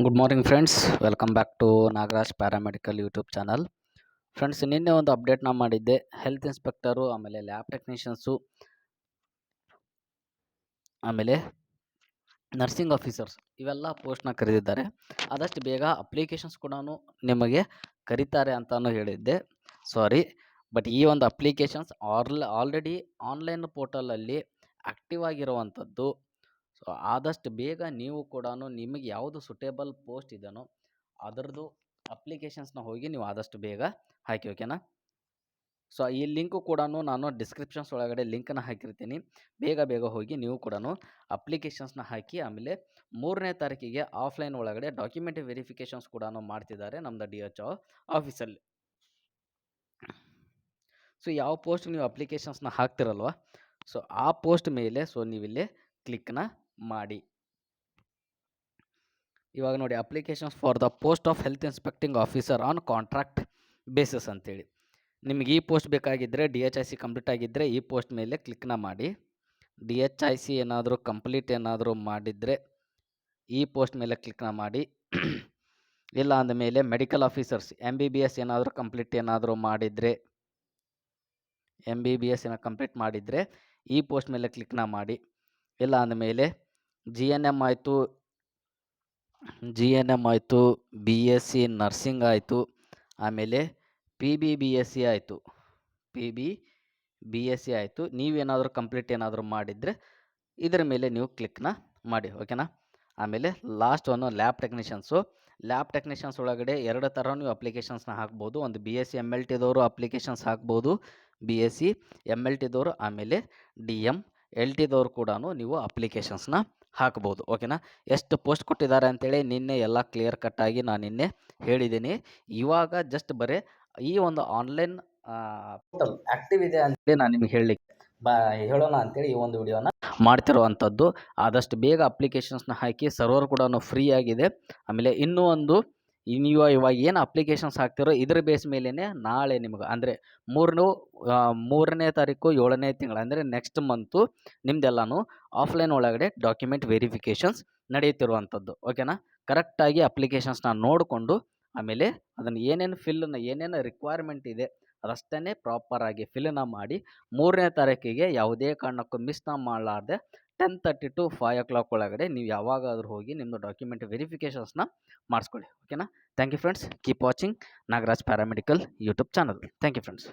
Good morning friends, welcome back to Nagaraj paramedical YouTube channel. Friends, ನಿನ್ನೆ ಒಂದು ಅಪ್ಡೇಟ್ನ ಮಾಡಿದ್ದೆ. ಹೆಲ್ತ್ ಇನ್ಸ್ಪೆಕ್ಟರು, ಆಮೇಲೆ ಲ್ಯಾಬ್ ಟೆಕ್ನಿಷಿಯನ್ಸು, ಆಮೇಲೆ ನರ್ಸಿಂಗ್ ಆಫೀಸರ್ಸ್ ಇವೆಲ್ಲ ಪೋಸ್ಟ್ನ ಕರೆದಿದ್ದಾರೆ. ಆದಷ್ಟು ಬೇಗ ಅಪ್ಲಿಕೇಶನ್ಸ್ ಕೂಡ ನಿಮಗೆ ಕರೀತಾರೆ ಅಂತಲೂ ಹೇಳಿದ್ದೆ. ಸಾರಿ, ಬಟ್ ಈ ಒಂದು ಅಪ್ಲಿಕೇಶನ್ಸ್ ಆಲ್ರೆಡಿ ಆನ್ಲೈನ್ ಪೋರ್ಟಲಲ್ಲಿ ಆ್ಯಕ್ಟಿವ್ ಆಗಿರುವಂಥದ್ದು. ಸೊ ಆದಷ್ಟು ಬೇಗ ನೀವು ಕೂಡ ನಿಮಗೆ ಯಾವುದು ಸುಟೇಬಲ್ ಪೋಸ್ಟ್ ಇದೆಯೋ ಅದರದ್ದು ಅಪ್ಲಿಕೇಶನ್ಸ್ನ ಹೋಗಿ ನೀವು ಆದಷ್ಟು ಬೇಗ ಹಾಕಿ, ಓಕೆನಾ. ಸೊ ಈ ಲಿಂಕು ಕೂಡ ನಾನು ಡಿಸ್ಕ್ರಿಪ್ಷನ್ಸ್ ಒಳಗಡೆ ಲಿಂಕನ್ನು ಹಾಕಿರ್ತೀನಿ. ಬೇಗ ಹೋಗಿ ನೀವು ಕೂಡ ಅಪ್ಲಿಕೇಶನ್ಸ್ನ ಹಾಕಿ. ಆಮೇಲೆ 3ನೇ ತಾರೀಕಿಗೆ ಆಫ್ಲೈನ್ ಒಳಗಡೆ ಡಾಕ್ಯುಮೆಂಟ್ ವೆರಿಫಿಕೇಷನ್ಸ್ ಕೂಡ ಮಾಡ್ತಿದ್ದಾರೆ ನಮ್ಮದು DHO ಆಫೀಸಲ್ಲಿ. ಸೊ ಯಾವ ಪೋಸ್ಟ್ ನೀವು ಅಪ್ಲಿಕೇಶನ್ಸ್ನ ಹಾಕ್ತಿರಲ್ವ, ಸೊ ಆ ಪೋಸ್ಟ್ ಮೇಲೆ ನೀವಿಲ್ಲಿ ಕ್ಲಿಕ್ನ ಮಾಡಿ. ಇವಾಗ ನೋಡಿ, applications for the post of health inspecting officer on contract basis ಅಂತೇಳಿ. ನಿಮಗೆ ಈ ಪೋಸ್ಟ್ ಬೇಕಾಗಿದ್ದರೆ, DHIC ಕಂಪ್ಲೀಟ್ ಆಗಿದ್ದರೆ ಈ ಪೋಸ್ಟ್ ಮೇಲೆ ಕ್ಲಿಕ್ನ ಮಾಡಿ. DHIC ಏನಾದರೂ ಕಂಪ್ಲೀಟ್ ಮಾಡಿದರೆ ಈ ಪೋಸ್ಟ್ ಮೇಲೆ ಕ್ಲಿಕ್ನ ಮಾಡಿ. ಇಲ್ಲ ಅಂದಮೇಲೆ ಮೆಡಿಕಲ್ ಆಫೀಸರ್ಸ್ MBBS ಏನಾದರೂ ಕಂಪ್ಲೀಟ್ ಮಾಡಿದರೆ, MBBS ಕಂಪ್ಲೀಟ್ ಮಾಡಿದರೆ ಈ ಪೋಸ್ಟ್ ಮೇಲೆ ಕ್ಲಿಕ್ನ ಮಾಡಿ. ಇಲ್ಲ ಅಂದಮೇಲೆ GNM ಆಯಿತು, BSc ನರ್ಸಿಂಗ್ ಆಯಿತು, ಆಮೇಲೆ PBBSc ಆಯಿತು, ನೀವೇನಾದರೂ ಕಂಪ್ಲೀಟ್ ಮಾಡಿದರೆ ಇದರ ಮೇಲೆ ನೀವು ಕ್ಲಿಕ್ನ ಮಾಡಿ, ಓಕೆನಾ. ಆಮೇಲೆ ಲಾಸ್ಟ್ ಲ್ಯಾಬ್ ಟೆಕ್ನಿಷಿಯನ್ಸ್ ಒಳಗಡೆ 2 ಥರ ನೀವು ಅಪ್ಲಿಕೇಶನ್ಸ್ನ ಹಾಕ್ಬೋದು. ಒಂದು BSc MLT ದವರು ಅಪ್ಲಿಕೇಶನ್ಸ್ ಹಾಕ್ಬೋದು, BSc MLT ದವರು, ಆಮೇಲೆ DM LT ದವರು ಕೂಡ ನೀವು ಅಪ್ಲಿಕೇಶನ್ಸ್ನ ಹಾಕ್ಬೋದು, ಓಕೆನಾ. ಎಷ್ಟು ಪೋಸ್ಟ್ ಕೊಟ್ಟಿದ್ದಾರೆ ಅಂತೇಳಿ ನಿನ್ನೆ ಎಲ್ಲ ಕ್ಲಿಯರ್ ಕಟ್ಟಾಗಿ ನಾನು ನಿನ್ನೆ ಹೇಳಿದ್ದೀನಿ. ಇವಾಗ ಜಸ್ಟ್ ಬರೀ ಈ ಒಂದು ಆನ್ಲೈನ್ ಪೋರ್ಟಲ್ ಆ್ಯಕ್ಟಿವ್ ಇದೆ ಅಂತೇಳಿ ನಾನು ನಿಮಗೆ ಹೇಳೋಣ ಅಂತೇಳಿ ಈ ಒಂದು ವಿಡಿಯೋನ ಮಾಡ್ತಿರುವಂಥದ್ದು. ಆದಷ್ಟು ಬೇಗ ಅಪ್ಲಿಕೇಶನ್ಸ್ನ ಹಾಕಿ. ಸರ್ವರ್ ಕೂಡ ಫ್ರೀ ಆಗಿದೆ. ಆಮೇಲೆ ಇನ್ನೂ ಒಂದು, ನೀವು ಇವಾಗ ಏನು ಅಪ್ಲಿಕೇಶನ್ಸ್ ಹಾಕ್ತಿರೋ ಇದ್ರ ಬೇಸ್ ಮೇಲೇ ನಾಳೆ ನಿಮ್ಗೆ ಅಂದರೆ 3ನೇ ತಾರೀಕು 7ನೇ ತಿಂಗಳು ಅಂದರೆ ನೆಕ್ಸ್ಟ್ ಮಂತು ನಿಮ್ದೆಲ್ಲನೂ ಆಫ್ಲೈನ್ ಒಳಗಡೆ ಡಾಕ್ಯುಮೆಂಟ್ ವೆರಿಫಿಕೇಷನ್ಸ್ ನಡೆಯುತ್ತಿರುವಂಥದ್ದು, ಓಕೆನಾ. ಕರೆಕ್ಟಾಗಿ ಅಪ್ಲಿಕೇಶನ್ಸ್ನ ನೋಡಿಕೊಂಡು ಆಮೇಲೆ ಅದನ್ನು ಏನೇನು ರಿಕ್ವೈರ್ಮೆಂಟ್ ಇದೆ ಅದಷ್ಟನ್ನೇ ಪ್ರಾಪರಾಗಿ ಫಿಲ್ನ ಮಾಡಿ 3ನೇ ತಾರೀಕಿಗೆ ಯಾವುದೇ ಕಾರಣಕ್ಕೂ ಮಿಸ್ನ ಮಾಡಲಾರ್ದೆ 10:30 to 5 o'clock ಒಳಗಡೆ ನೀವು ಯಾವಾಗಾದರೂ ಹೋಗಿ ನಿಮ್ಮದು ಡಾಕ್ಯುಮೆಂಟ್ ವೆರಿಫಿಕೇಷನ್ಸ್ನ ಮಾಡಿಸ್ಕೊಳ್ಳಿ, ಓಕೆನಾ. Thank you friends. Keep watching Nagaraj paramedical YouTube channel. Thank you friends.